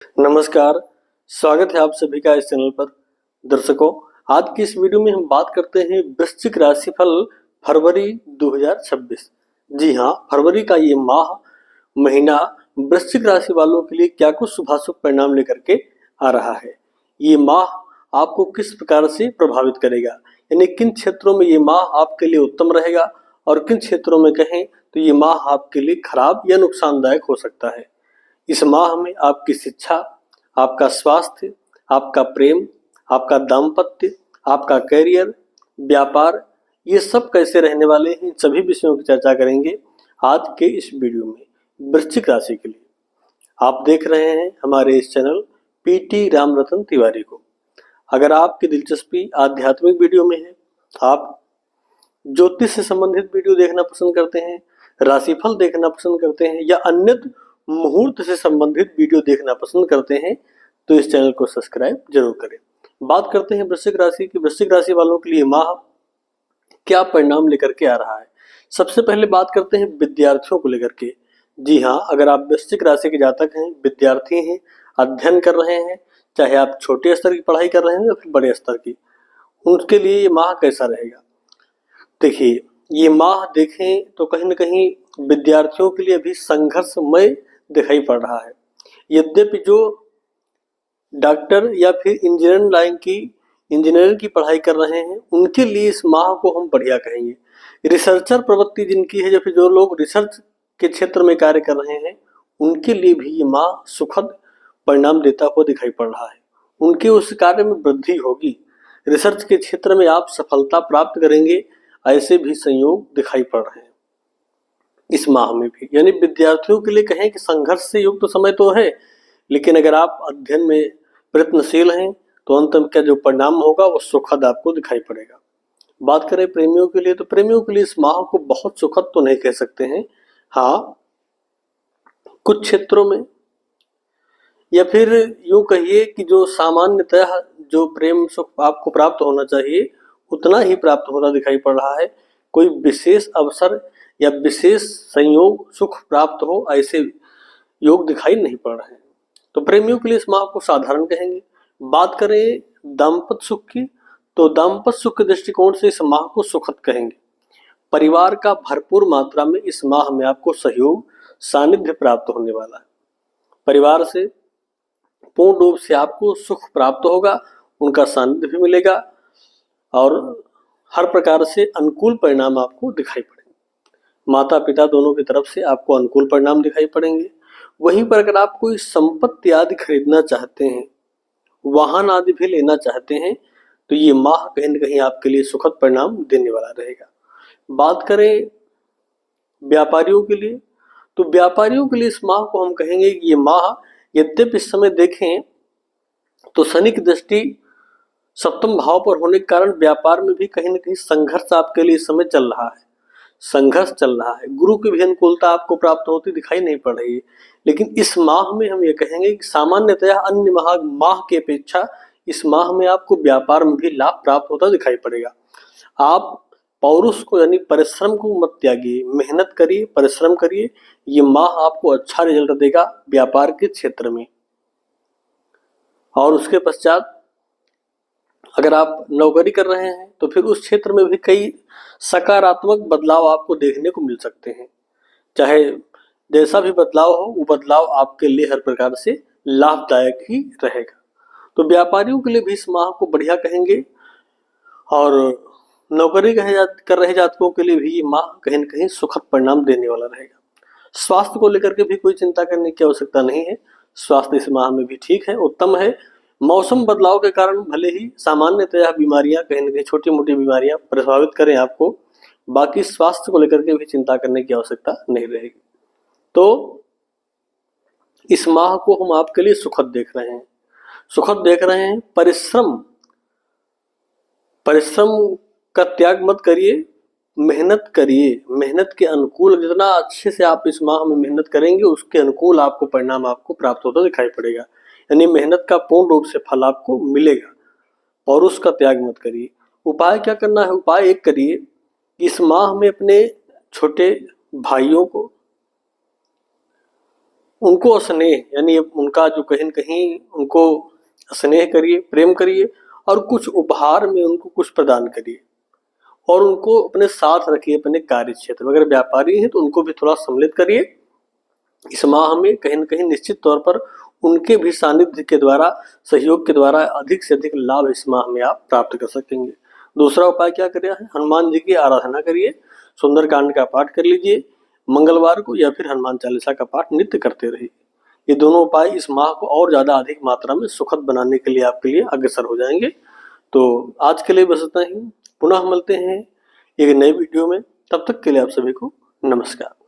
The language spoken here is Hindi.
नमस्कार, स्वागत है आप सभी का इस चैनल पर। दर्शकों, आज की इस वीडियो में हम बात करते हैं वृश्चिक राशिफल फरवरी 2026। जी हाँ, फरवरी का ये महीना वृश्चिक राशि वालों के लिए क्या कुछ शुभाशुभ परिणाम लेकर के आ रहा है। ये माह आपको किस प्रकार से प्रभावित करेगा, यानी किन क्षेत्रों में ये माह आपके लिए उत्तम रहेगा और किन क्षेत्रों में कहें तो ये माह आपके लिए खराब या नुकसानदायक हो सकता है। इस माह में आपकी शिक्षा, आपका स्वास्थ्य, आपका प्रेम, आपका दाम्पत्य, आपका करियर, व्यापार, ये सब कैसे रहने वाले हैं, इन सभी विषयों की चर्चा करेंगे आज के इस वीडियो में वृश्चिक राशि के लिए। आप देख रहे हैं हमारे इस चैनल पीटी रामरतन तिवारी को। अगर आपकी दिलचस्पी आध्यात्मिक वीडियो में है, आप ज्योतिष से संबंधित वीडियो देखना पसंद करते हैं, राशिफल देखना पसंद करते हैं या अन्य मुहूर्त से संबंधित वीडियो देखना पसंद करते हैं तो इस चैनल को सब्सक्राइब जरूर करें। बात करते हैं वृश्चिक राशि की। वृश्चिक राशि वालों के लिए माह क्या परिणाम लेकर के आ रहा है। सबसे पहले बात करते हैं विद्यार्थियों को लेकर के। जी हाँ, अगर आप वृश्चिक राशि के जातक हैं, विद्यार्थी हैं, अध्ययन कर रहे हैं, चाहे आप छोटे स्तर की पढ़ाई कर रहे हैं या फिर बड़े स्तर की, उनके लिए ये माह कैसा रहेगा। देखिए, ये माह देखें तो कहीं न कहीं विद्यार्थियों के लिए अभी संघर्षमय दिखाई पड़ रहा है। यद्यपि जो डॉक्टर या फिर इंजीनियरिंग की पढ़ाई कर रहे हैं, उनके लिए इस माह को हम बढ़िया कहेंगे। रिसर्चर प्रवृत्ति जिनकी है या फिर जो लोग रिसर्च के क्षेत्र में कार्य कर रहे हैं, उनके लिए भी ये माह सुखद परिणाम देता हुआ दिखाई पड़ रहा है। उनके उस कार्य में वृद्धि होगी, रिसर्च के क्षेत्र में आप सफलता प्राप्त करेंगे, ऐसे भी संयोग दिखाई पड़ रहे हैं इस माह में भी। यानी विद्यार्थियों के लिए कहें कि संघर्ष से युक्त समय तो है, लेकिन अगर आप अध्ययन में प्रयत्नशील हैं तो अंत में क्या जो परिणाम होगा वो सुखद आपको दिखाई पड़ेगा। बात करें प्रेमियों के लिए, तो प्रेमियों के लिए इस माह को बहुत सुखद तो नहीं कह सकते हैं। हाँ, कुछ क्षेत्रों में या फिर यूं कहिए कि जो सामान्यतः जो प्रेम सुख आपको प्राप्त होना चाहिए उतना ही प्राप्त होता दिखाई पड़ रहा है। कोई विशेष अवसर या विशेष संयोग सुख प्राप्त हो, ऐसे योग दिखाई नहीं पड़ रहे हैं। तो प्रेमियों के लिए इस माह को साधारण कहेंगे। बात करें दाम्पत्य सुख की, तो दाम्पत्य सुख के दृष्टिकोण से इस माह को सुखद कहेंगे। परिवार का भरपूर मात्रा में इस माह में आपको सहयोग, सानिध्य प्राप्त होने वाला है। परिवार से पूर्ण रूप से आपको सुख प्राप्त होगा, उनका सानिध्य भी मिलेगा और हर प्रकार से अनुकूल परिणाम आपको दिखाई पड़ेंगे। माता पिता दोनों की तरफ से आपको अनुकूल परिणाम दिखाई पड़ेंगे। वहीं पर अगर आप कोई संपत्ति आदि खरीदना चाहते हैं, वाहन आदि भी लेना चाहते हैं, तो ये माह कहीं न कहीं आपके लिए सुखद परिणाम देने वाला रहेगा। बात करें व्यापारियों के लिए, तो व्यापारियों के लिए इस माह को हम कहेंगे कि ये माह यद्यपि इस समय देखें तो शनि की दृष्टि सप्तम भाव पर होने के कारण व्यापार में भी कहीं न कहीं संघर्ष आपके लिए इस समय चल रहा है। संघर्ष चल रहा है, गुरु की भी अनुकूलता आपको प्राप्त होती दिखाई नहीं पड़ रही है। लेकिन इस माह में हम ये कहेंगे कि सामान्यतः अन्य माह की अपेक्षा इस माह में आपको व्यापार में भी लाभ प्राप्त होता दिखाई पड़ेगा। आप पौरुष को यानी परिश्रम को मत त्यागिए, मेहनत करिए, परिश्रम करिए। ये माह आपको अच्छा रिजल्ट देगा व्यापार के क्षेत्र में। और उसके पश्चात अगर आप नौकरी कर रहे हैं तो फिर उस क्षेत्र में भी कई सकारात्मक बदलाव आपको देखने को मिल सकते हैं। चाहे जैसा भी बदलाव हो, वो बदलाव आपके लिए हर प्रकार से लाभदायक ही रहेगा। तो व्यापारियों के लिए भी इस माह को बढ़िया कहेंगे और नौकरी कर रहे जातकों के लिए भी ये माह कहीं न कहीं सुखद परिणाम देने वाला रहेगा। स्वास्थ्य को लेकर के भी कोई चिंता करने की आवश्यकता नहीं है। स्वास्थ्य इस माह में भी ठीक है, उत्तम है। मौसम बदलाव के कारण भले ही सामान्यतः बीमारियां, कहीं न कहीं छोटी मोटी बीमारियां प्रभावित करें आपको, बाकी स्वास्थ्य को लेकर के भी चिंता करने की आवश्यकता नहीं रहेगी। तो इस माह को हम आपके लिए सुखद देख रहे हैं, सुखद देख रहे हैं। परिश्रम का त्याग मत करिए, मेहनत करिए। मेहनत के अनुकूल जितना अच्छे से आप इस माह में मेहनत करेंगे, उसके अनुकूल आपको परिणाम आपको प्राप्त होता दिखाई पड़ेगा। यानी मेहनत का पूर्ण रूप से फल आपको मिलेगा और उसका त्याग मत करिए। उपाय क्या करना है? उपाय एक करिए, इस माह में अपने छोटे भाइयों को उनको स्नेह यानी उनका जो कहीं न कहीं उनको स्नेह करिए, प्रेम करिए और कुछ उपहार में उनको कुछ प्रदान करिए और उनको अपने साथ रखिए अपने कार्य क्षेत्र में। अगर व्यापारी हैं तो उनको भी थोड़ा सम्मिलित करिए। इस माह में कहीं न कहीं निश्चित तौर पर उनके भी सानिध्य के द्वारा, सहयोग के द्वारा अधिक से अधिक लाभ इस माह में आप प्राप्त कर सकेंगे। दूसरा उपाय क्या करिए, हनुमान जी की आराधना करिए, सुंदरकांड का पाठ कर लीजिए मंगलवार को या फिर हनुमान चालीसा का पाठ नित्य करते रहिए। ये दोनों उपाय इस माह को और ज़्यादा अधिक मात्रा में सुखद बनाने के लिए आपके लिए अग्रसर हो जाएंगे। तो आज के लिए बस इतना ही। पुनः मिलते हैं एक नए वीडियो में, तब तक के लिए आप सभी को नमस्कार।